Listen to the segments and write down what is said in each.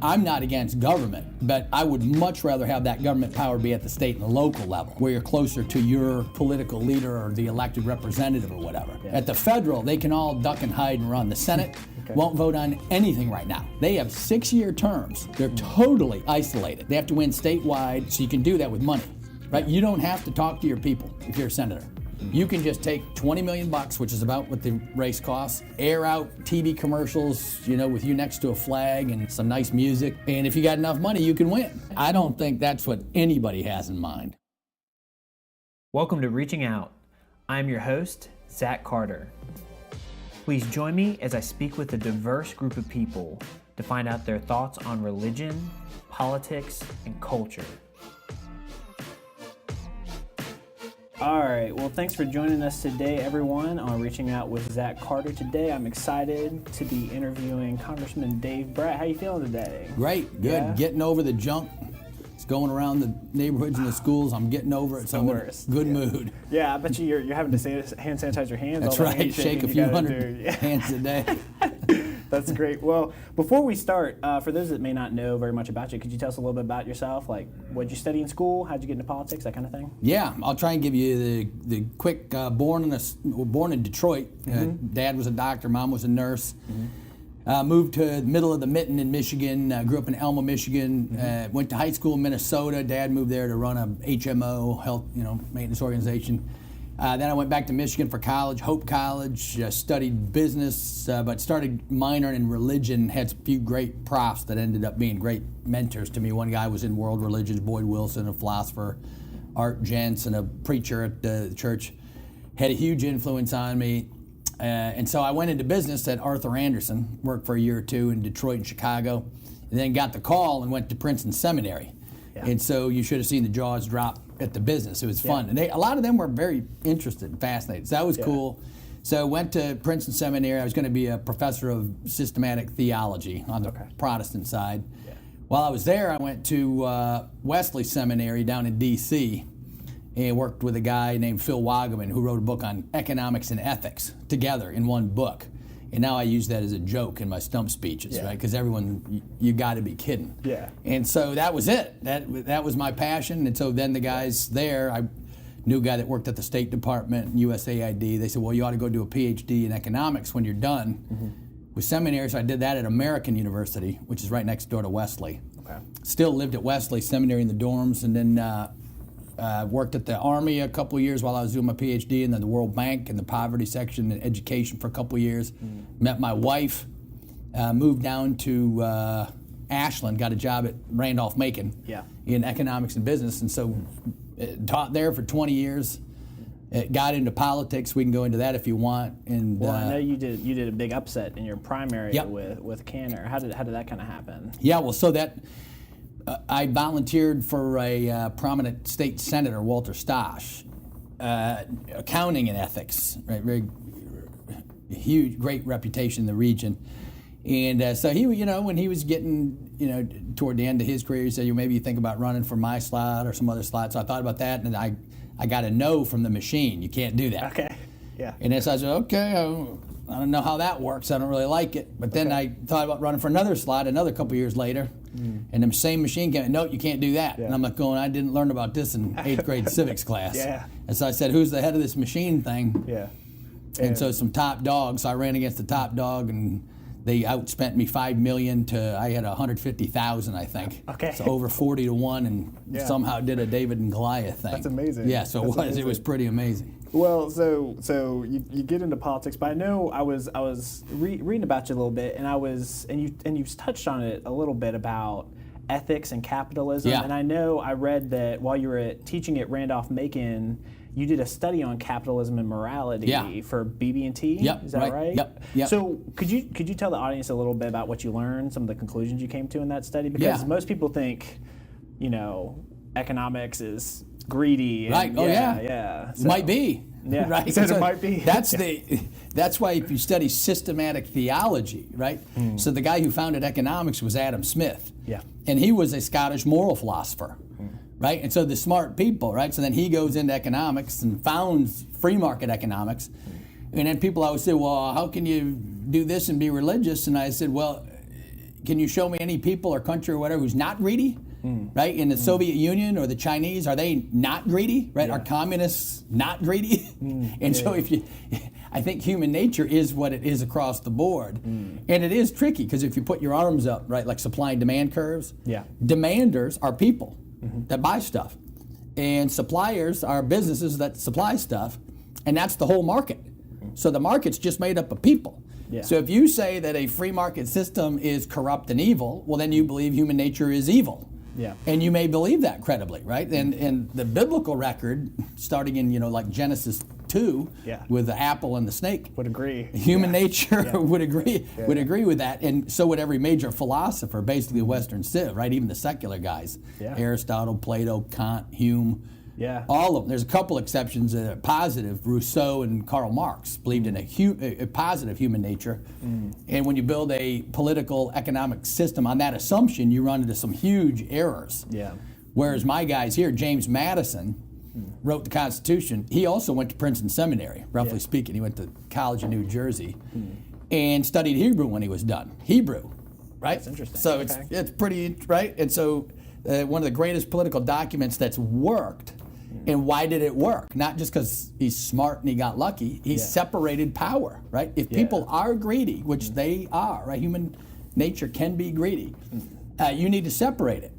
I'm not against government, but I would much rather have that government power be at the state and the local level, where you're closer to your political leader or the elected representative or whatever. Yeah. At the federal, they can all duck and hide and run. The Senate won't vote on anything right now. They have 6-year terms. They're totally isolated. They have to win statewide, so you can do that with money, right? You don't have to talk to your people if you're a senator. You can just take $20 million, which is about what the race costs, air out TV commercials, with you next to a flag and some nice music. And if you got enough money, you can win. I don't think that's what anybody has in mind. Welcome to Reaching Out. I'm your host, Zack Carter. Please join me as I speak with a diverse group of people to find out their thoughts on religion, politics, and culture. All right, well, thanks for joining us today, everyone, on Reaching Out with Zack Carter. Today, I'm excited to be interviewing Congressman Dave Brat. How you feeling today? Great, good. Yeah? Getting over the junk. It's going around the neighborhoods and the schools. I'm getting over it, so I'm in a good mood. Yeah, I bet you're having to hand sanitize your hands. That's right, shake a few hundred hands a day. That's great. Well, before we start, for those that may not know very much about you, could you tell us a little bit about yourself? Like, what did you study in school? How'd you get into politics? That kind of thing. Yeah, I'll try and give you the quick. Born in Detroit. Dad was a doctor. Mom was a nurse. Moved to the middle of the mitten in Michigan. Grew up in Elma, Michigan. Went to high school in Minnesota. Dad moved there to run a HMO, health maintenance organization. Then I went back to Michigan for college, Hope College, studied business, but started minoring in religion, had a few great profs that ended up being great mentors to me. One guy was in world religions, Boyd Wilson, a philosopher, Art Jensen, a preacher at the church, had a huge influence on me. And so I went into business at Arthur Anderson, worked for a year or two in Detroit and Chicago, and then got the call and went to Princeton Seminary. Yeah. And so you should have seen the jaws drop at the business. It was fun. And a lot of them were very interested and fascinated. So that was cool. So went to Princeton Seminary. I was going to be a professor of systematic theology on the Protestant side. Yeah. While I was there, I went to Wesley Seminary down in D.C. and worked with a guy named Phil Wagaman who wrote a book on economics and ethics together in one book. And now I use that as a joke in my stump speeches, right? Because everyone, you got to be kidding. Yeah. And so that was it. That was my passion. And so then the guys there, I knew a guy that worked at the State Department and USAID. They said, well, you ought to go do a PhD in economics when you're done with seminary. So I did that at American University, which is right next door to Wesley. Okay. Still lived at Wesley Seminary in the dorms, and then worked at the Army a couple of years while I was doing my PhD, and then the World Bank in the poverty section in education for a couple of years. Met my wife, moved down to Ashland, got a job at Randolph-Macon in economics and business, and so taught there for 20 years. Got into politics. We can go into that if you want. And well, I know you did a big upset in your primary with Canner. How did that kind of happen? Yeah, well, so that. I volunteered for a prominent state senator, Walter Stosh, accounting and ethics, right? Very huge, great reputation in the region. And so he, when he was getting, toward the end of his career, he said, maybe you think about running for my slot or some other slot. So I thought about that, and I got a no from the machine. You can't do that. Okay. Yeah. And then so I said, okay, I don't know how that works. I don't really like it. But then I thought about running for another slot another couple years later. And the same machine came, no, you can't do that. Yeah. And I'm like going, I didn't learn about this in 8th grade civics class. Yeah. And so I said, who's the head of this machine thing? Yeah. And so some top dogs, so I ran against the top dog, and they outspent me $5 million to, I had 150,000, I think. Okay. So over 40 to 1, and somehow did a David and Goliath thing. That's amazing. Yeah, so it was pretty amazing. Well, so you get into politics, but I know I was reading about you a little bit, and you touched on it a little bit about ethics and capitalism. Yeah. And I know I read that while you were teaching at Randolph-Macon, you did a study on capitalism and morality for BB&T. Yep, is that right? Yep. So could you tell the audience a little bit about what you learned, some of the conclusions you came to in that study? Because most people think, economics is greedy. Right. Yeah. So, might be. Yeah. Right. So it might be. That's why if you study systematic theology, right? So the guy who founded economics was Adam Smith. Yeah. And he was a Scottish moral philosopher. Right? And so the smart people, right? So then he goes into economics and founds free market economics. And then people always say, well, how can you do this and be religious? And I said, well, can you show me any people or country or whatever who's not greedy? Right? In the Soviet Union or the Chinese, are they not greedy? Right? Are communists not greedy? So I think human nature is what it is across the board. And it is tricky because if you put your arms up, right, like supply and demand curves, demanders are people that buy stuff. And suppliers are businesses that supply stuff. And that's the whole market. So the market's just made up of people. So if you say that a free market system is corrupt and evil, well, then you believe human nature is evil. And you may believe that credibly, right? And the biblical record, starting in like Genesis 2, with the apple and the snake, would agree. Human nature would agree with that, and so would every major philosopher, basically a Western civ, right? Even the secular guys, Aristotle, Plato, Kant, Hume. All of them. There's a couple exceptions that are positive. Rousseau and Karl Marx believed in a positive human nature. And when you build a political economic system on that assumption, you run into some huge errors. Whereas my guys here, James Madison, wrote the Constitution. He also went to Princeton Seminary, roughly speaking. He went to college in New Jersey and studied Hebrew when he was done. Hebrew, right? That's interesting. So it's pretty, right? And so one of the greatest political documents that's worked. And why did it work? Not just because he's smart and he got lucky. He separated power, right? If people are greedy, which they are, right? Human nature can be greedy. You need to separate it.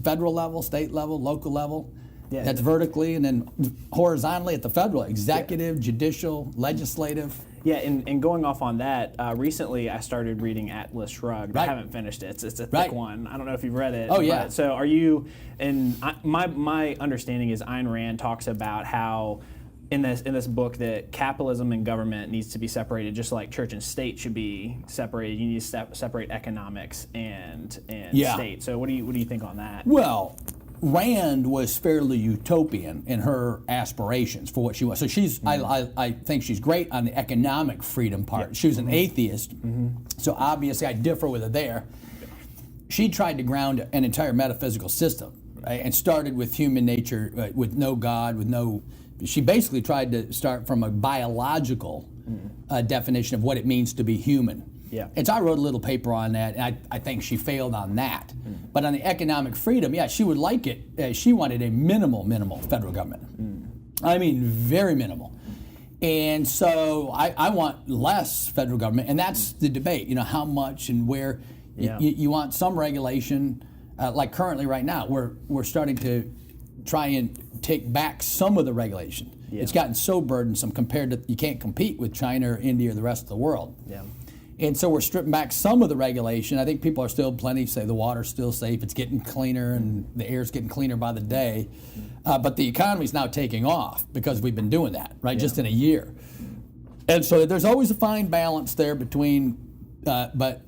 Federal level, state level, local level. That's vertically, and then horizontally at the federal, executive, judicial, legislative. And going off on that, recently I started reading Atlas Shrugged. I haven't finished it. It's a thick one. I don't know if you've read it. But, so are you? And my understanding is Ayn Rand talks about how in this book that capitalism and government needs to be separated, just like church and state should be separated. You need to separate economics and state. So what do you think on that? Well, Rand was fairly utopian in her aspirations for what she was. So she's, I think she's great on the economic freedom part. She was an atheist, so obviously I differ with her there. She tried to ground an entire metaphysical system, right? And started with human nature, with no God, she basically tried to start from a biological definition of what it means to be human. And so I wrote a little paper on that, and I think she failed on that. But on the economic freedom, she would like it. She wanted a minimal federal government. I mean, very minimal. And so I want less federal government, and that's the debate, how much and where. You want some regulation, like currently right now, we're starting to try and take back some of the regulation. It's gotten so burdensome compared to, you can't compete with China or India or the rest of the world. And so we're stripping back some of the regulation. I think people are still plenty say the water's still safe, it's getting cleaner, and the air's getting cleaner by the day. But the economy's now taking off because we've been doing that, right, just in a year. And so there's always a fine balance there between, but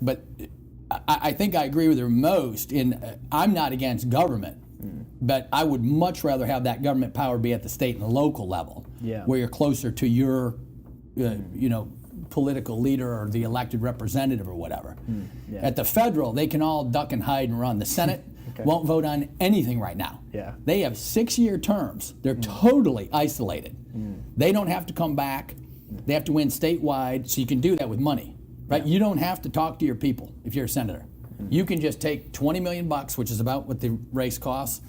I think I agree with her most in, I'm not against government, but I would much rather have that government power be at the state and the local level, where you're closer to your, political leader or the elected representative or whatever. At the federal, they can all duck and hide and run. The Senate won't vote on anything right now. They have 6-year terms. They're totally isolated. They don't have to come back. They have to win statewide, so you can do that with money, right? You don't have to talk to your people if you're a senator. You can just take $20 million, which is about what the race costs,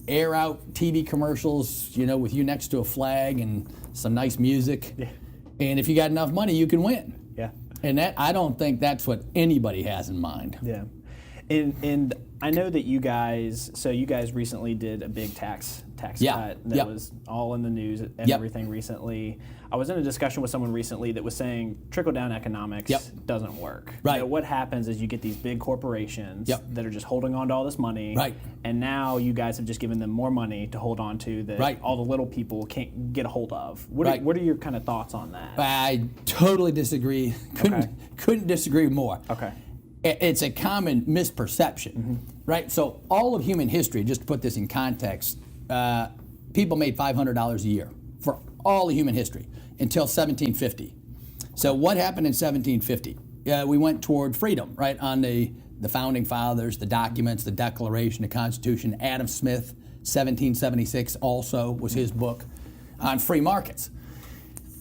air out TV commercials, with you next to a flag and some nice music. And if you got enough money, you can win. And that, I don't think that's what anybody has in mind. And I know that you guys recently did a big tax cut that was all in the news and everything recently. I was in a discussion with someone recently that was saying trickle-down economics doesn't work. What happens is you get these big corporations that are just holding on to all this money, and now you guys have just given them more money to hold on to that all the little people can't get a hold of. What are your kind of thoughts on that? I totally disagree. Couldn't disagree more. It's a common misperception, right? So all of human history, just to put this in context, people made $500 a year for all of human history until 1750. So what happened in 1750? We went toward freedom, right? On the founding fathers, the documents, the Declaration, the Constitution. Adam Smith, 1776 also was his book on free markets.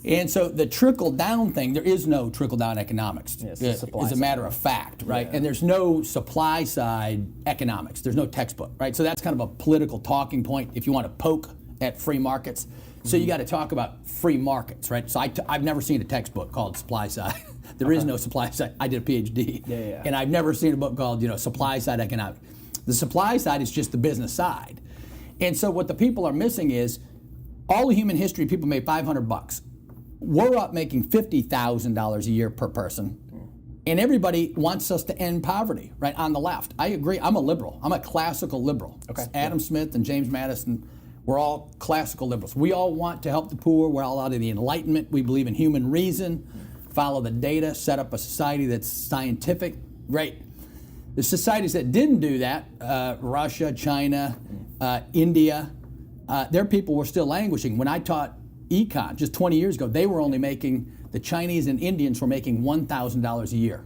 And so the trickle-down thing, there is no trickle-down economics. Yes, It's a matter of fact, right? And there's no supply-side economics. There's no textbook, right? So that's kind of a political talking point if you want to poke at free markets. So you got to talk about free markets, right? So I've never seen a textbook called supply side. There is no supply side. I did a PhD, and I've never seen a book called supply side economics. The supply side is just the business side. And so what the people are missing is all of human history, people made $500. We're up making $50,000 a year per person. And everybody wants us to end poverty, right, on the left. I agree. I'm a liberal. I'm a classical liberal. Okay. Adam Smith and James Madison, we're all classical liberals. We all want to help the poor. We're all out of the Enlightenment. We believe in human reason, follow the data, set up a society that's scientific. Great. The societies that didn't do that, Russia, China, India, their people were still languishing. When I taught econ just 20 years ago, they were only making, the Chinese and Indians were making $1,000 a year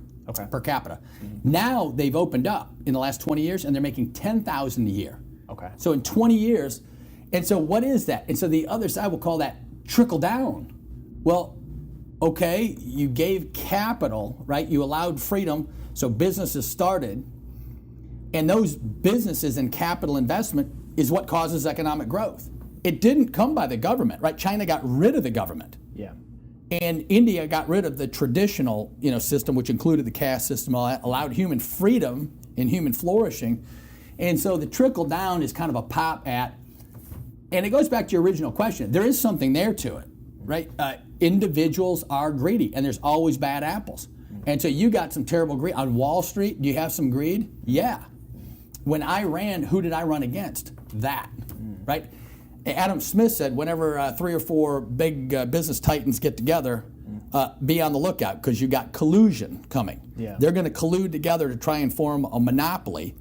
per capita. Now they've opened up in the last 20 years and they're making $10,000 a year. So in 20 years, and so what is that? And so the other side will call that trickle down. Well, okay, you gave capital, right? You allowed freedom, so businesses started, and those businesses and capital investment is what causes economic growth. It didn't come by the government, right? China got rid of the government. And India got rid of the traditional, system, which included the caste system, allowed human freedom and human flourishing. And so the trickle down is kind of a pop at, and it goes back to your original question. There is something there to it, right? Individuals are greedy, and there's always bad apples. And so you got some terrible greed. On Wall Street, do you have some greed? Yeah. When I ran, who did I run against? That, right? Adam Smith said, whenever 3 or 4 big business titans get together, be on the lookout because you got collusion coming. They're going to collude together to try and form a monopoly.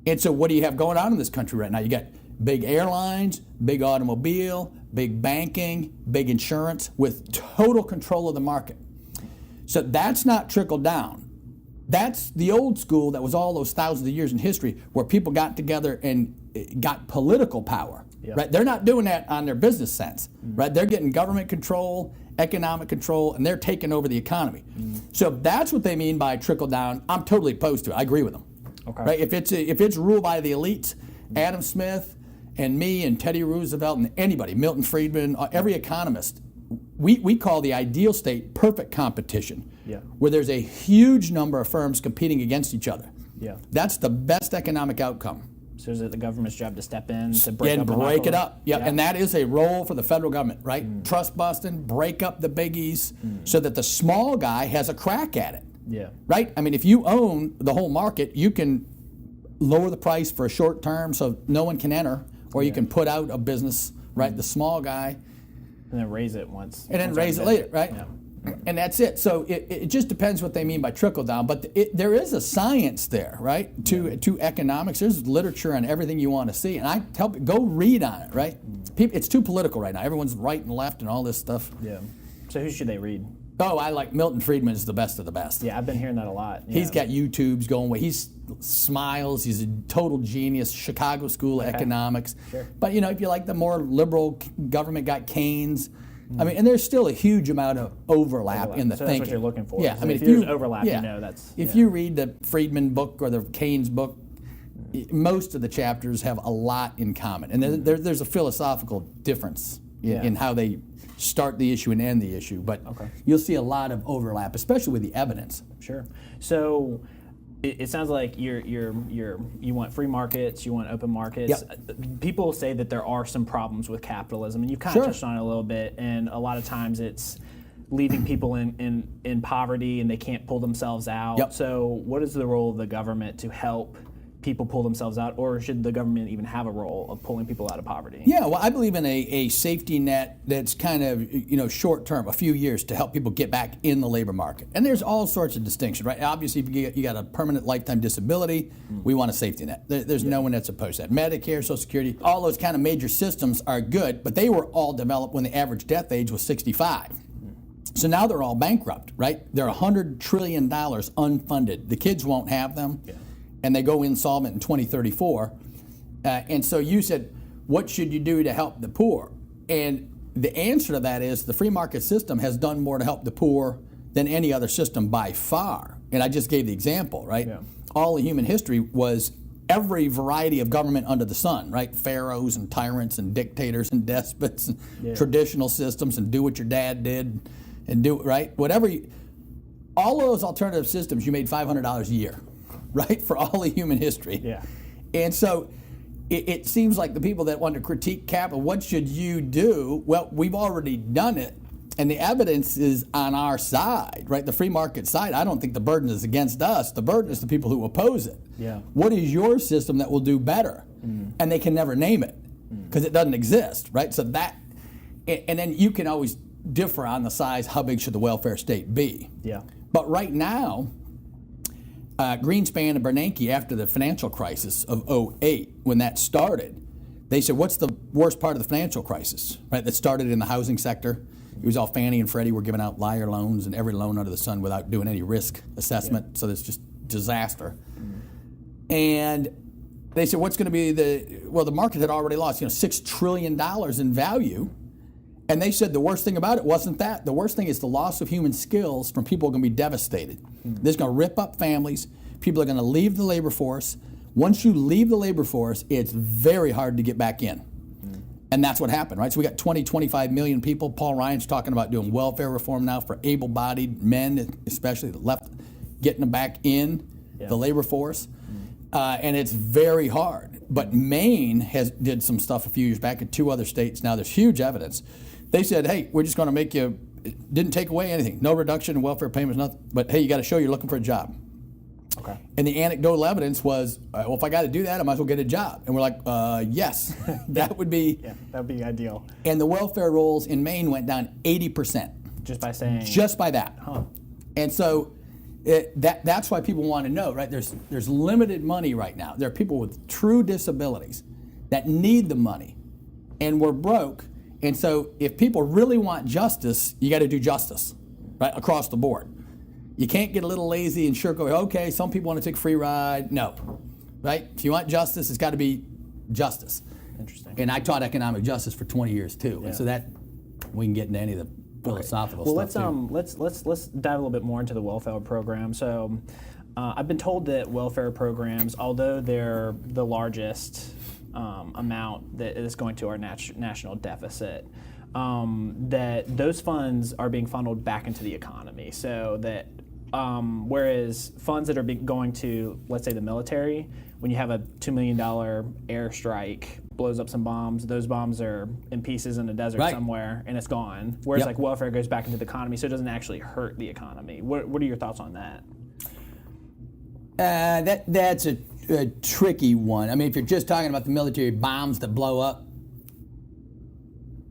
And so what do you have going on in this country right now? You got big airlines, big automobile, big banking, big insurance with total control of the market. So that's not trickle down. That's the old school that was all those thousands of years in history where people got together and got political power. Right? They're not doing that on their business sense. Right? They're getting government control, economic control, and they're taking over the economy. So if that's what they mean by trickle down, I'm totally opposed to it. I agree with them. Right? If it's ruled by the elites, Adam Smith and me and Teddy Roosevelt and anybody, Milton Friedman, every economist, we call the ideal state perfect competition, where there's a huge number of firms competing against each other. That's the best economic outcome. So is it the government's job to step in to break it up? And that is a role for the federal government, right? Trust busting, break up the biggies, so that the small guy has a crack at it. Right? I mean, if you own the whole market, you can lower the price for a short term so no one can enter, or you can put out a business, right? The small guy. And then raise it once. And then raise it later, right? And that's it. So it just depends what they mean by trickle down. But there is a science there, right, to economics. There's literature on everything you want to see. And I tell people, go read on it, right? It's too political right now. Everyone's right and left and all this stuff. So who should they read? Oh, I like Milton Friedman is the best of the best. I've been hearing that a lot. He's got YouTubes going where he smiles. He's a total genius. Chicago School of Economics. But, if you like the more liberal government, got Keynes. I mean, and there's still a huge amount of overlap in the thinking. That's what you're looking for. Yeah, I mean, if there's overlap, that's. If you read the Friedman book or the Keynes book, most of the chapters have a lot in common, and there's a philosophical difference in how they start the issue and end the issue. But you'll see a lot of overlap, especially with the evidence. So. It sounds like you want free markets, you want open markets. People say that there are some problems with capitalism, and you've kind of touched on it a little bit. And a lot of times it's leaving people in poverty, and they can't pull themselves out. So, what is the role of the government to help people pull themselves out, or should the government even have a role of pulling people out of poverty? Well, I believe in a safety net that's kind of short term, a few years, to help people get back in the labor market. And there's all sorts of distinctions, right? Obviously, if you got a permanent lifetime disability, we want a safety net. There's no one that's opposed to that. Medicare, Social Security, all those kind of major systems are good, but they were all developed when the average death age was 65. So now they're all bankrupt, right? They're $100 trillion unfunded. The kids won't have them. And they go insolvent in 2034. And so you said, what should you do to help the poor? And the answer to that is the free market system has done more to help the poor than any other system by far. And I just gave the example, right? Yeah. All of human history was every variety of government under the sun, right? Pharaohs and tyrants and dictators and despots and traditional systems and do what your dad did and do, right? Whatever. All of those alternative systems, you made $500 a year, right? For all of human history. Yeah. And so it seems like the people that want to critique capital, what should you do? Well, we've already done it, and the evidence is on our side, right? The free market side. I don't think the burden is against us. The burden is the people who oppose it. Yeah. What is your system that will do better? And they can never name it because it doesn't exist, right? So that, and then you can always differ on the size, how big should the welfare state be? Yeah. But right now, Greenspan and Bernanke, after the financial crisis of '08, when that started, they said, what's the worst part of the financial crisis, right? That started in the housing sector. It was all Fannie and Freddie were giving out liar loans and every loan under the sun without doing any risk assessment. Yeah. So it's just disaster. And they said, what's going to be the market had already lost, $6 trillion in value. And they said the worst thing about it wasn't that. The worst thing is the loss of human skills from people are going to be devastated. This is going to rip up families. People are going to leave the labor force. Once you leave the labor force, it's very hard to get back in. And that's what happened, right? So we got 25 million people. Paul Ryan's talking about doing welfare reform now for able-bodied men, especially the left, getting them back in the labor force. And it's very hard. But Maine did some stuff a few years back in 2 other states. Now there's huge evidence. They said, hey, we're just going to make you, didn't take away anything. No reduction in welfare payments, nothing. But hey, you got to show you're looking for a job. Okay. And the anecdotal evidence was, well, if I got to do that, I might as well get a job. And we're like, yes, that would be. Yeah, that would be ideal. And the welfare rolls in Maine went down 80%. Just by saying. Just by that. Huh. And so that's why people want to know, right? There's limited money right now. There are people with true disabilities that need the money, and we're broke. And so if people really want justice, you got to do justice, right, across the board. You can't get a little lazy and sure go, okay, some people want to take a free ride. No, right? If you want justice, it's got to be justice. Interesting. And I taught economic justice for 20 years too. Yeah. And so that we can get into any of the philosophical stuff too. Let's dive a little bit more into the welfare program. So I've been told that welfare programs, although they're the largest amount that is going to our national deficit, that those funds are being funneled back into the economy. So that whereas funds that are going to, let's say, the military, when you have a $2 million airstrike, blows up some bombs, those bombs are in pieces in the desert somewhere and it's gone. Whereas like welfare goes back into the economy, so it doesn't actually hurt the economy. What are your thoughts on that? That's a tricky one. I mean, if you're just talking about the military bombs that blow up,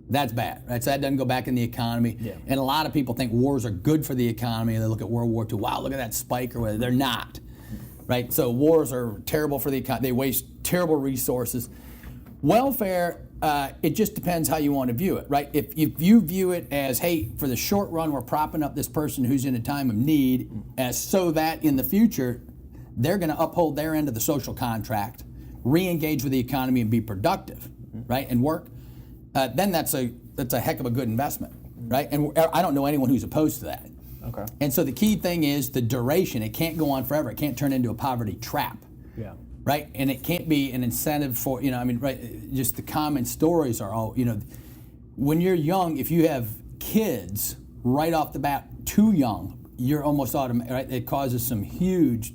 that's bad, right? So that doesn't go back in the economy. Yeah. And a lot of people think wars are good for the economy. They look at World War II, wow, look at that spike or whatever. They're not, right? So wars are terrible for the economy. They waste terrible resources. Welfare, it just depends how you want to view it, right? If you view it as, hey, for the short run, we're propping up this person who's in a time of need, so that in the future, they're going to uphold their end of the social contract, re-engage with the economy and be productive, right, and work, then that's a heck of a good investment, right? And I don't know anyone who's opposed to that. Okay. And so the key thing is the duration. It can't go on forever. It can't turn into a poverty trap. Yeah. Right? And it can't be an incentive for, right, just the common stories are all, when you're young, if you have kids right off the bat too young, you're almost automatic, right? It causes some huge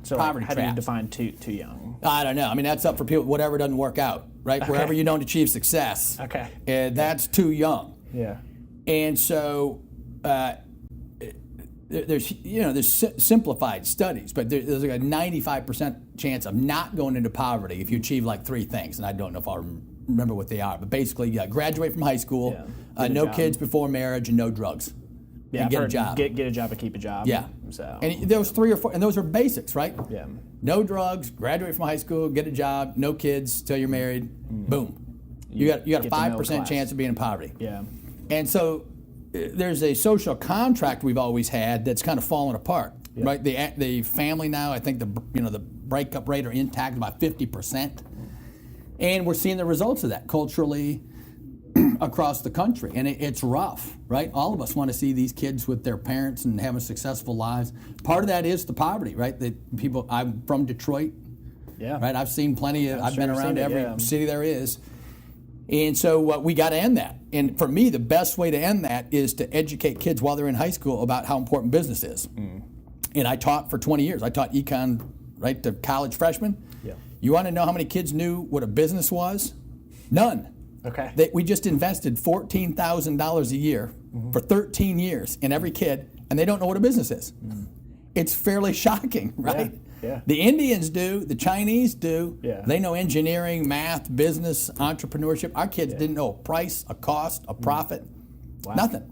poverty traps. How do you define too young? I don't know. I mean, that's up for people, whatever doesn't work out, right? Okay. Wherever you don't achieve success. Okay. That's too young. Yeah. And so there's simplified studies, but there's like a 95% chance of not going into poverty if you achieve like 3 things, and I don't know if I'll remember what they are, but basically, graduate from high school, no kids before marriage, and no drugs. Yeah, and get a job. Get a job and keep a job. Yeah. So and those 3 or 4, and those are basics, right? Yeah. No drugs, graduate from high school, get a job, no kids till you're married, boom. You got a 5% chance of being in poverty. Yeah. And so there's a social contract we've always had that's kind of fallen apart, right? The family now, I think the breakup rate are intact about 50%, and we're seeing the results of that culturally. across the country, and it's rough, right? All of us want to see these kids with their parents and having successful lives. Part of that is the poverty, right? I'm from Detroit, right? I've seen plenty of. I've been around every city there is, and so we got to end that. And for me, the best way to end that is to educate kids while they're in high school about how important business is. And I taught for 20 years. I taught econ, right, to college freshmen. Yeah. You want to know how many kids knew what a business was? None. Okay. We just invested $14,000 a year for 13 years in every kid, and they don't know what a business is. It's fairly shocking, right? Yeah. The Indians do, the Chinese do. Yeah. They know engineering, math, business, entrepreneurship. Our kids didn't know a price, a cost, a profit, nothing.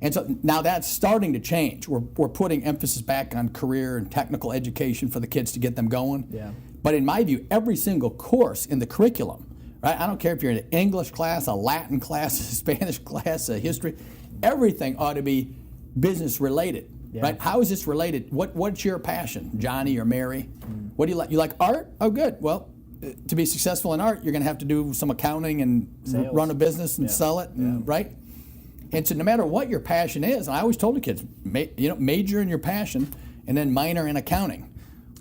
And so now that's starting to change. We're putting emphasis back on career and technical education for the kids to get them going. Yeah. But in my view, every single course in the curriculum, right? I don't care if you're in an English class, a Latin class, a Spanish class, a history, everything ought to be business related, right? How is this related? What's your passion, Johnny or Mary? What do you like? You like art? Oh, good. Well, to be successful in art, you're going to have to do some accounting and run a business and sell it, right? And so no matter what your passion is, and I always told the kids, major in your passion and then minor in accounting.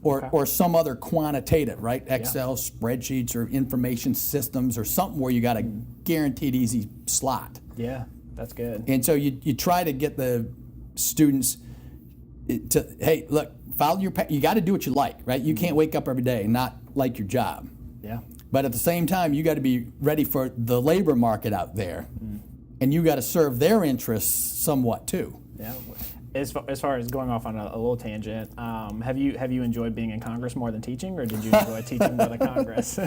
Or some other quantitative, right? Excel, spreadsheets, or information systems, or something where you got a guaranteed easy slot. Yeah, that's good. And so you try to get the students to, hey, look, follow your you got to do what you like, right? You can't wake up every day and not like your job. Yeah. But at the same time, you got to be ready for the labor market out there, and you got to serve their interests somewhat too. Yeah. As far as going off on a little tangent, have you enjoyed being in Congress more than teaching, or did you enjoy teaching more than Congress?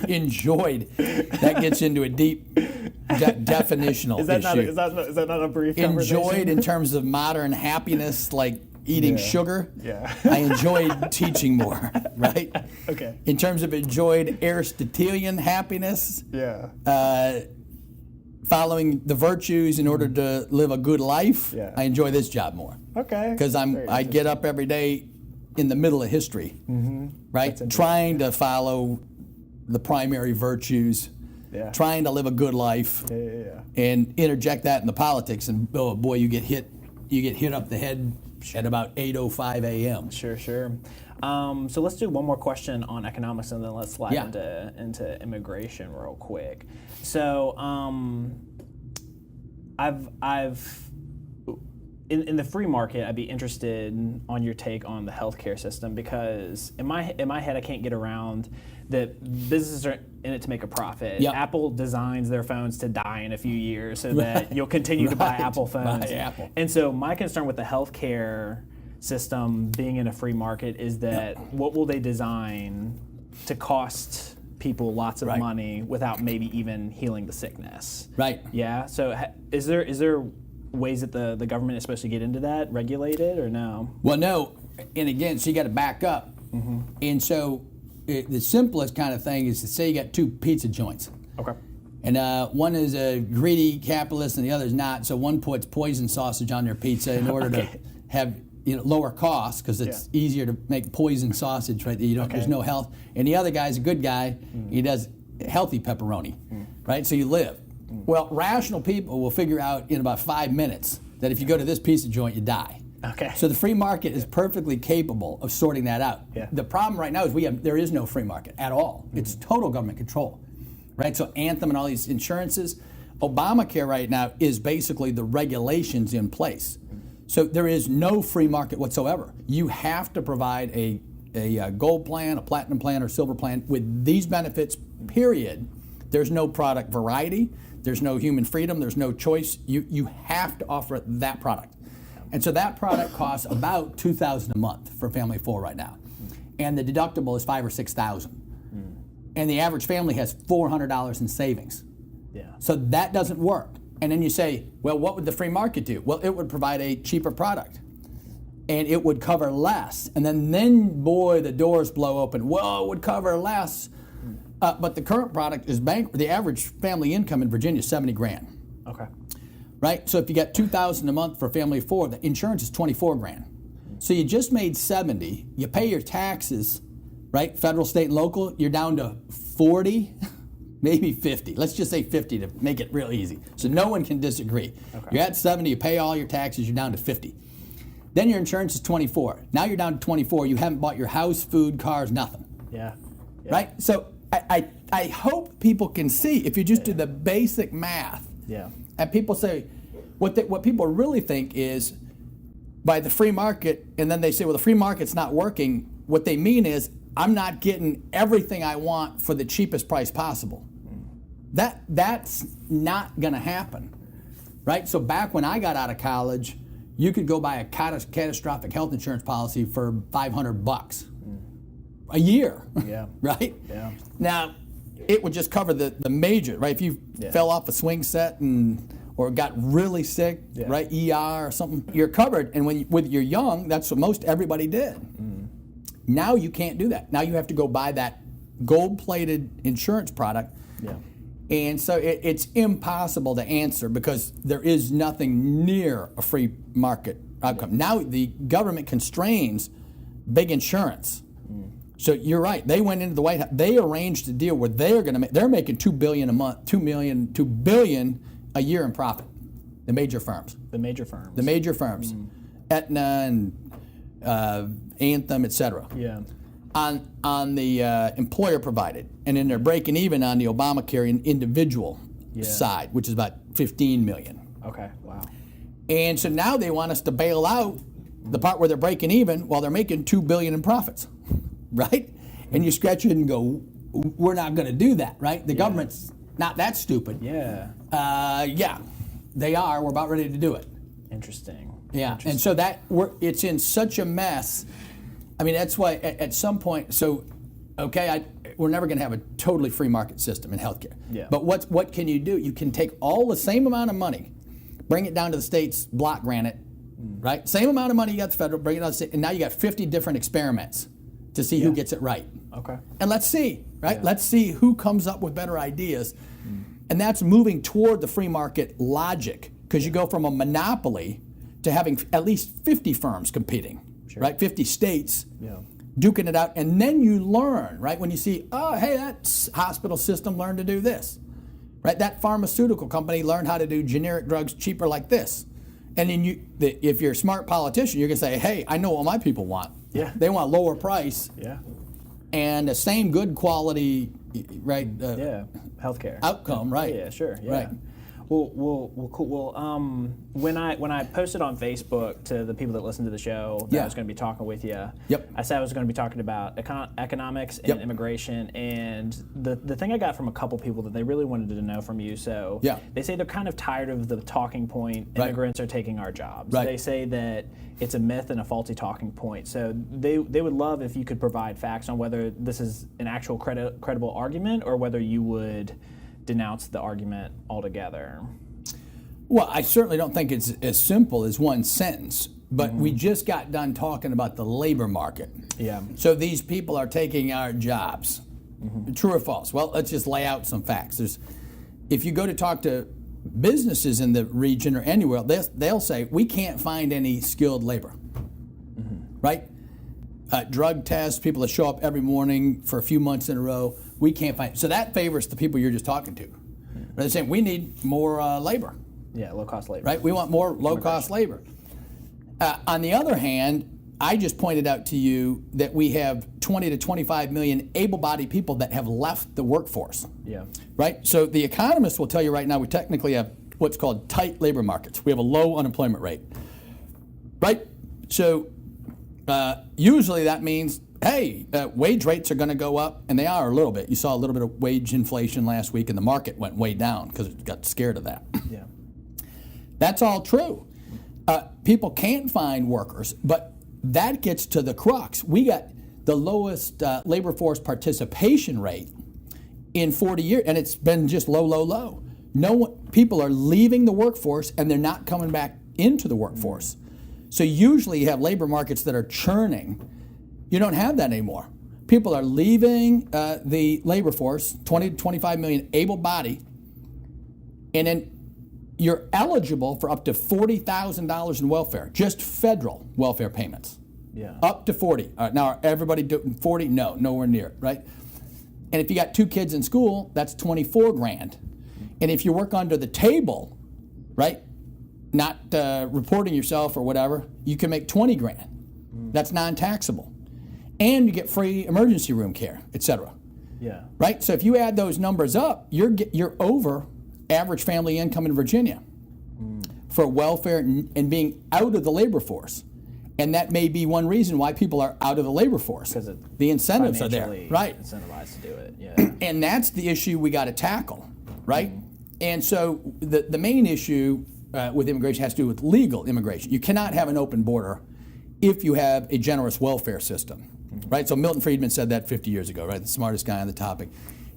Enjoyed. That gets into a deep definitional issue. Is that not a brief conversation? Enjoyed in terms of modern happiness, like eating sugar. Yeah. I enjoyed teaching more, right? Okay. In terms of enjoyed Aristotelian happiness. Yeah. Following the virtues in order to live a good life, I enjoy this job more. Okay. Because I get up every day in the middle of history, right? Trying to follow the primary virtues, trying to live a good life, and interject that in the politics. And oh boy, you get hit up the head at about 8:05 a.m. Sure. So let's do one more question on economics, and then let's slide into immigration real quick. So in the free market, I'd be interested on your take on the healthcare system, because in my head I can't get around that businesses are in it to make a profit. Yep. Apple designs their phones to die in a few years so that you'll continue to buy Apple phones. Buy Apple. And so my concern with the healthcare system being in a free market is that what will they design to cost people lots of money without maybe even healing the sickness? Right. Yeah. So is there ways that the government is supposed to get into that, regulate it, or no? Well, no. And again, so you got to back up. And so the simplest kind of thing is to say you got two pizza joints. Okay. And one is a greedy capitalist and the other is not. So one puts poison sausage on their pizza in order to have lower costs, because it's easier to make poison sausage, right? There's no health. And the other guy's a good guy. He does healthy pepperoni, right? So you live. Well, rational people will figure out in about 5 minutes that if you go to this pizza joint, you die. Okay. So the free market is perfectly capable of sorting that out. Yeah. The problem right now is there is no free market at all. It's total government control, right? So Anthem and all these insurances, Obamacare right now is basically the regulations in place. So there is no free market whatsoever. You have to provide a gold plan, a platinum plan, or silver plan with these benefits, period. There's no product variety. There's no human freedom. There's no choice. You have to offer that product. And so that product costs about $2,000 a month for a family of four right now. And the deductible is $5,000 or $6,000. And the average family has $400 in savings. Yeah. So that doesn't work. And then you say, well, what would the free market do? Well, it would provide a cheaper product. And it would cover less. And then boy, the doors blow open. Well, it would cover less. But the current product is the average family income in Virginia is $70,000. Okay. Right? So if you got $2,000 a month for a family of four, the insurance is $24,000. So you just made $70,000. You pay your taxes, right? Federal, state, and local. You're down to $40,000. maybe 50. Let's just say 50 to make it real easy. So no one can disagree. Okay. You're at 70, you pay all your taxes, you're down to 50. Then your insurance is 24. Now you're down to 24. You haven't bought your house, food, cars, nothing. Yeah. Right? So I hope people can see, if you just do the basic math, and people say, what people really think is, by the free market, and then they say, well, the free market's not working. What they mean is, I'm not getting everything I want for the cheapest price possible. That's not going to happen, right? So back when I got out of college, you could go buy a catastrophic health insurance policy for $500 a year, right? Yeah. Now, it would just cover the major, right? If you fell off a swing set or got really sick, right, ER or something, you're covered. And when you're young, that's what most everybody did. Now you can't do that. Now you have to go buy that gold-plated insurance product. Yeah. And so it's impossible to answer because there is nothing near a free market outcome. Now the government constrains big insurance. So you're right. They went into the White House. They arranged a deal where they're making $2 billion a month, $2 billion a year in profit. The major firms. Aetna and Anthem, et cetera. Yeah. On the employer provided, and then they're breaking even on the Obamacare individual side, which is about $15 million. Okay, wow. And so now they want us to bail out the part where they're breaking even while they're making $2 billion in profits, right? And you scratch it and go, we're not going to do that, right? The government's not that stupid. Yeah. They are. We're about ready to do it. Interesting. Yeah, and so it's in such a mess. I mean, that's why at some point, we're never going to have a totally free market system in healthcare. Yeah. But what can you do? You can take all the same amount of money, bring it down to the states, block grant it, right? Same amount of money you got the federal, bring it down to the state, and now you got 50 different experiments to see who gets it right. Okay. And let's see, right? Yeah. Let's see who comes up with better ideas. And that's moving toward the free market logic, because you go from a monopoly to having at least 50 firms competing. Sure. Right, 50 states duking it out, and then you learn, right? When you see, oh, hey, that hospital system learned to do this, right? That pharmaceutical company learned how to do generic drugs cheaper like this, and then if you're a smart politician, you're gonna say, hey, I know what my people want. Yeah, they want lower price. Yeah, and the same good quality, right? Healthcare outcome, right? Yeah, sure. Yeah. Right. Well, cool. Well, when I posted on Facebook to the people that listen to the show that I was going to be talking with you, I said I was going to be talking about economics and immigration, and the thing I got from a couple people that they really wanted to know from you. So they say they're kind of tired of the talking point, immigrants are taking our jobs. Right. They say that it's a myth and a faulty talking point. So they would love if you could provide facts on whether this is an actual credible argument or whether you would denounce the argument altogether. Well, I certainly don't think it's as simple as one sentence, but we just got done talking about the labor market. Yeah. So these people are taking our jobs. True or false? Well, let's just lay out some facts. If you go to talk to businesses in the region or anywhere, they'll say, we can't find any skilled labor, right? Drug tests, people that show up every morning for a few months in a row, we can't find. So that favors the people you're just talking to. They're saying we need more labor. Yeah, low-cost labor. Right, we want more low-cost labor. On the other hand, I just pointed out to you that we have 20 to 25 million able-bodied people that have left the workforce. Yeah. Right, so the economists will tell you right now we technically have what's called tight labor markets. We have a low unemployment rate. Right, so usually that means, hey, wage rates are going to go up, and they are a little bit. You saw a little bit of wage inflation last week, and the market went way down because it got scared of that. Yeah, that's all true. People can't find workers, but that gets to the crux. We got the lowest labor force participation rate in 40 years, and it's been just low. People are leaving the workforce, and they're not coming back into the workforce. So usually you have labor markets that are churning. You don't have that anymore. People are leaving the labor force, 20 to 25 million able-bodied, and then you're eligible for up to $40,000 in welfare, just federal welfare payments. Yeah. Up to 40. Now, everybody doing 40? No, nowhere near, right? And if you got 2 kids in school, that's 24 grand. And if you work under the table, right, not reporting yourself or whatever, you can make 20 grand. That's non-taxable. And you get free emergency room care, et cetera. Yeah. Right? So if you add those numbers up, you're over average family income in Virginia for welfare and being out of the labor force. And that may be one reason why people are out of the labor force. Because the incentives are there. Right. Incentivized to do it. Yeah. And that's the issue we got to tackle, right? And so the main issue with immigration has to do with legal immigration. You cannot have an open border if you have a generous welfare system, right? So Milton Friedman said that 50 years ago, right? The smartest guy on the topic.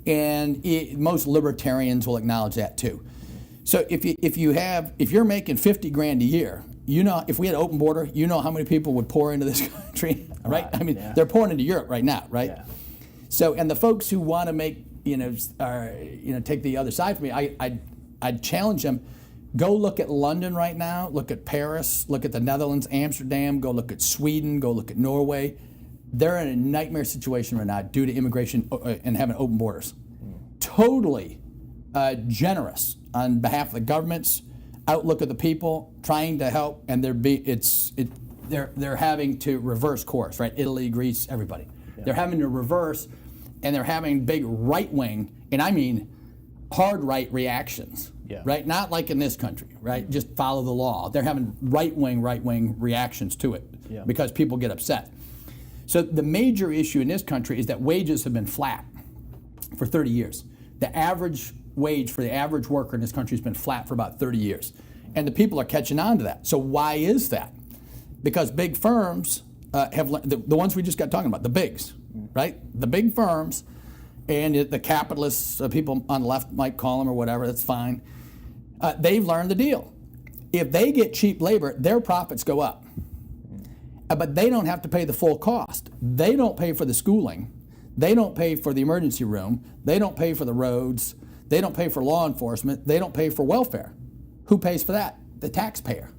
And most libertarians will acknowledge that too. So if you're making 50 grand a year, if we had an open border, how many people would pour into this country, right? I mean, they're pouring into Europe right now, right? Yeah. So, and the folks who want to make, take the other side from me, I'd challenge them. Go look at London right now, look at Paris, look at the Netherlands, Amsterdam, go look at Sweden, go look at Norway. They're in a nightmare situation right now due to immigration and having open borders. Totally generous on behalf of the governments, outlook of the people, trying to help, and they're having to reverse course, right? Italy, Greece, everybody. Yeah. They're having to reverse, and they're having big right-wing, and I mean hard right reactions. Yeah. Right? Not like in this country, right? Just follow the law. They're having right-wing reactions to it because people get upset. So the major issue in this country is that wages have been flat for 30 years. The average wage for the average worker in this country has been flat for about 30 years. And the people are catching on to that. So why is that? Because big firms have, the ones we just got talking about, the bigs, right? The big firms and the capitalists, people on the left might call them or whatever, that's fine. They've learned the deal. If they get cheap labor, their profits go up. But they don't have to pay the full cost. They don't pay for the schooling. They don't pay for the emergency room. They don't pay for the roads. They don't pay for law enforcement. They don't pay for welfare. Who pays for that? The taxpayer,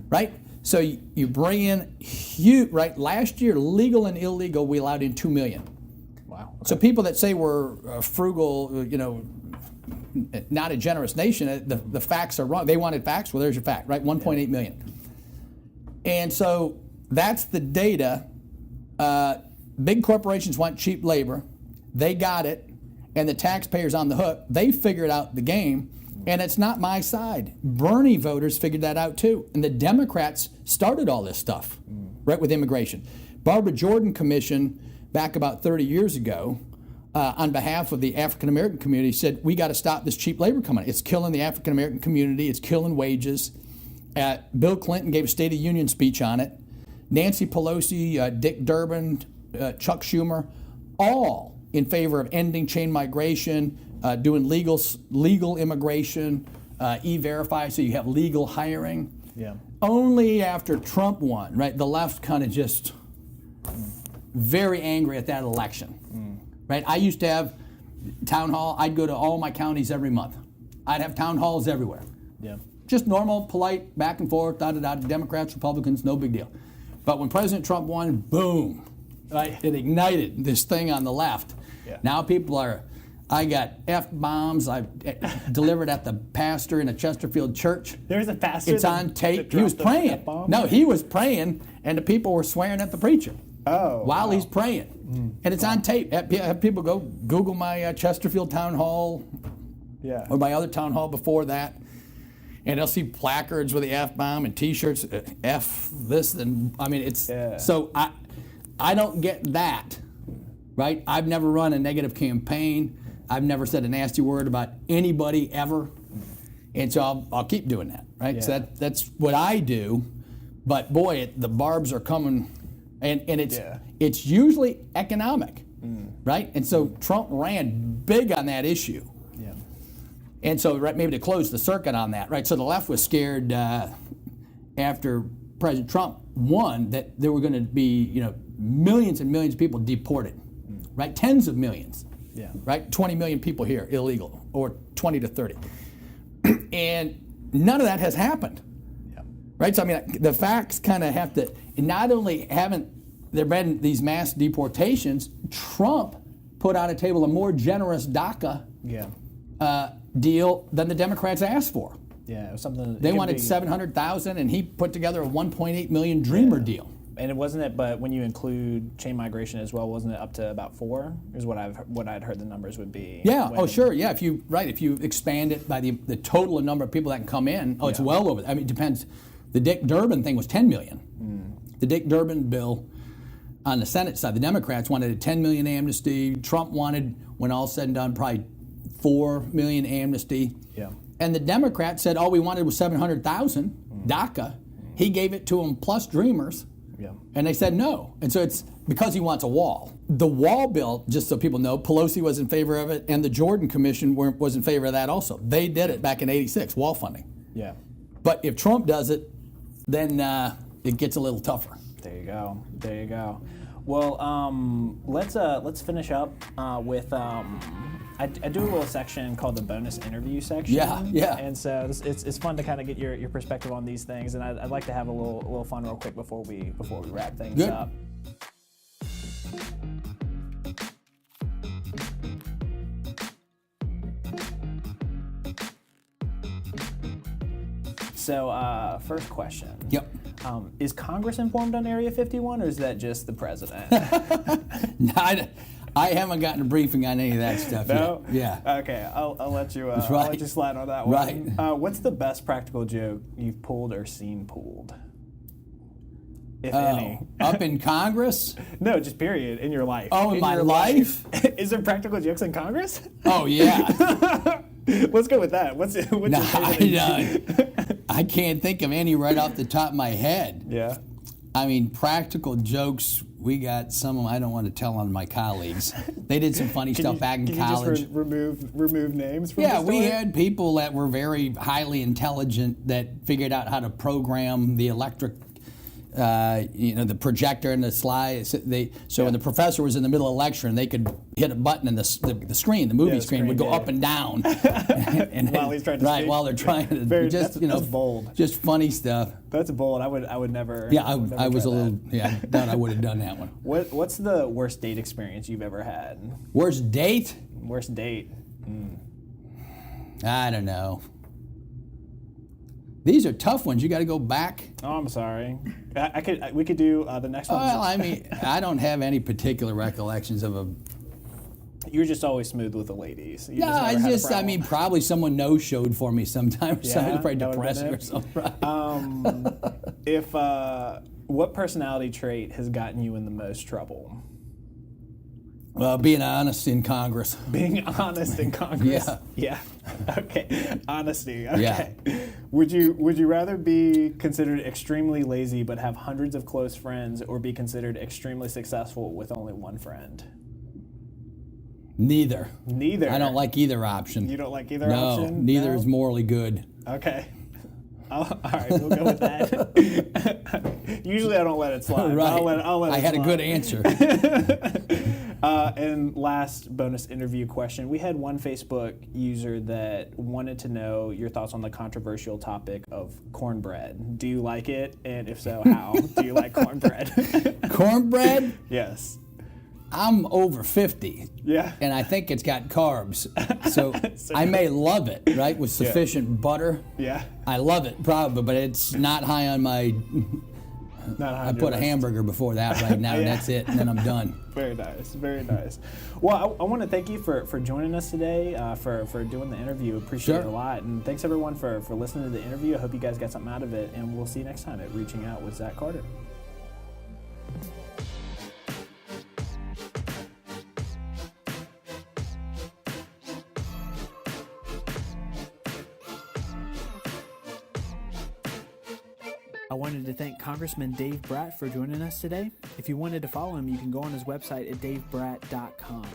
right? So you bring in huge, right? Last year, legal and illegal, we allowed in 2 million. Wow. Okay. So people that say we're frugal, not a generous nation, the facts are wrong. They wanted facts. Well, there's your fact, right? 1.8 million. And so that's the data. Big corporations want cheap labor. They got it. And the taxpayers on the hook. They figured out the game. And it's not my side. Bernie voters figured that out too. And the Democrats started all this stuff, right, with immigration. Barbara Jordan Commission, back about 30 years ago, on behalf of the African-American community, said, we got to stop this cheap labor coming. It's killing the African-American community. It's killing wages. Bill Clinton gave a State of the Union speech on it. Nancy Pelosi, Dick Durbin, Chuck Schumer, all in favor of ending chain migration, doing legal immigration, E-Verify, so you have legal hiring. Yeah. Only after Trump won, right? The left kind of just very angry at that election, right? I used to have town hall. I'd go to all my counties every month. I'd have town halls everywhere. Yeah. Just normal, polite, back and forth, da-da-da, Democrats, Republicans, no big deal. But when President Trump won, boom, right? It ignited this thing on the left. Yeah. Now people I got F-bombs I delivered at the pastor in a Chesterfield church. There's a pastor. It's on tape. He was praying. F-bomb? No, he was praying, and the people were swearing at the preacher. Oh. While wow. he's praying. And it's on tape. Have people go Google my Chesterfield town hall or my other town hall before that. And they'll see placards with the F-bomb and T-shirts, F this, and I mean, it's, so I don't get that, right? I've never run a negative campaign. I've never said a nasty word about anybody ever. And so I'll keep doing that, right? Yeah. So that's what I do. But boy, the barbs are coming, and it's usually economic, right? And so Trump ran big on that issue. And so, right, maybe to close the circuit on that, right? So the left was scared after President Trump won that there were going to be, millions and millions of people deported, right? Tens of millions, right? 20 million people here illegal, or 20 to 30, and none of that has happened, right? So I mean, the facts kind of have to. Not only haven't there been these mass deportations, Trump put on a table a more generous DACA deal than the Democrats asked for. Yeah, it was something. They wanted 700,000, and he put together a 1.8 million Dreamer deal. And it wasn't it, but when you include chain migration as well, wasn't it up to about 4? Is what I'd heard the numbers would be. Yeah. Oh, sure. Yeah. If you expand it by the total number of people that can come in, it's well over. I mean, it depends. The Dick Durbin thing was 10 million. The Dick Durbin bill on the Senate side, the Democrats wanted a 10 million amnesty. Trump wanted, when all said and done, probably 4 million amnesty. Yeah. And the Democrats said all we wanted was 700,000 DACA. He gave it to them plus Dreamers. Yeah. And they said no. And so it's because he wants a wall. The wall bill, just so people know, Pelosi was in favor of it, and the Jordan Commission was in favor of that also. They did it back in '86, wall funding. Yeah. But if Trump does it, then it gets a little tougher. There you go. There you go. Well, let's finish up with. I do a little section called the bonus interview section. Yeah. And so it's fun to kind of get your perspective on these things, and I'd like to have a little fun real quick before we wrap things up. So, first question. Yep. Is Congress informed on Area 51, or is that just the president? No, I haven't gotten a briefing on any of that stuff No? yet. Yeah. Okay, I'll let you. That's I'll right. let you slide on that one. Right. What's the best practical joke you've pulled or seen pulled, if any? Up in Congress? No, just period in your life. Oh, in my life? Is there practical jokes in Congress? Oh, yeah. Let's go with that. What's your favorite? I can't think of any right off the top of my head. Yeah. I mean, practical jokes, we got some of them I don't want to tell on my colleagues. They did some funny stuff back in college. Can you just remove names from Yeah, the story? we had people that were very highly intelligent that figured out how to program the electric, the projector and the slide. So when the professor was in the middle of a lecture and they could hit a button and the screen, the movie screen would go up and down. and while he's trying to speak. while they're trying to that's bold. Just funny stuff. That's bold. I would never. Yeah, I was a little. Yeah, I thought I would have done that one. What's the worst date experience you've ever had? Worst date? Worst date. I don't know. These are tough ones. You got to go back. Oh, I'm sorry. We could do the next one. Well, I mean, I don't have any particular recollections of a. You're just always smooth with the ladies. I mean, probably someone no-showed for me sometime. Or something probably depressing or something. What personality trait has gotten you in the most trouble? Being honest in Congress. Being honest in Congress. Yeah. Okay. Honesty. Okay. Yeah. Would you rather be considered extremely lazy but have hundreds of close friends, or be considered extremely successful with only one friend? Neither. I don't like either option. You don't like either option? No, neither is morally good. Okay. All right, we'll go with that. Usually I don't let it slide. Right. I'll let it slide. I had a good answer. And last bonus interview question. We had one Facebook user that wanted to know your thoughts on the controversial topic of cornbread. Do you like it? And if so, how do you like cornbread? Cornbread? Yes. I'm over 50. Yeah. And I think it's got carbs. So I may love it, right, with sufficient butter. Yeah. I love it, probably, but it's not high on my... I put a hamburger before that right now, and that's it, and then I'm done. Very nice, very nice. Well, I want to thank you for joining us today, for doing the interview. Appreciate it a lot. And thanks, everyone, for listening to the interview. I hope you guys got something out of it, and we'll see you next time at Reaching Out with Zack Carter. I wanted to thank Congressman Dave Brat for joining us today. If you wanted to follow him, you can go on his website at davebrat.com.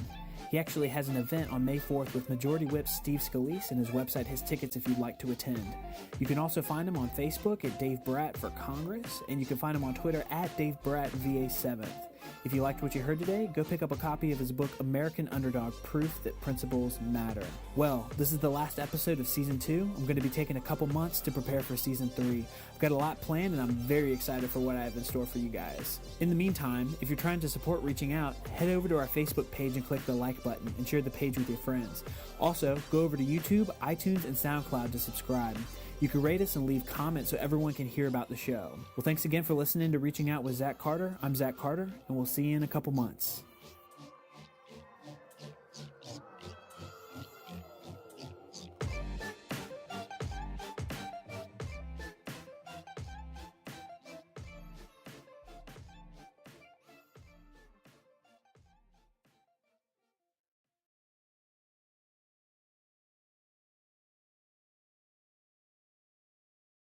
He actually has an event on May 4th with Majority Whip Steve Scalise, and his website has tickets if you'd like to attend. You can also find him on Facebook at Dave Brat for Congress, and you can find him on Twitter at Dave Brat VA7th. If you liked what you heard today, go pick up a copy of his book, American Underdog: Proof That Principles Matter. Well, this is the last episode of Season 2. I'm going to be taking a couple months to prepare for Season 3. I've got a lot planned, and I'm very excited for what I have in store for you guys. In the meantime, if you're trying to support Reaching Out, head over to our Facebook page and click the like button and share the page with your friends. Also, go over to YouTube, iTunes, and SoundCloud to subscribe. You can rate us and leave comments so everyone can hear about the show. Well, thanks again for listening to Reaching Out with Zack Carter. I'm Zack Carter, and we'll see you in a couple months.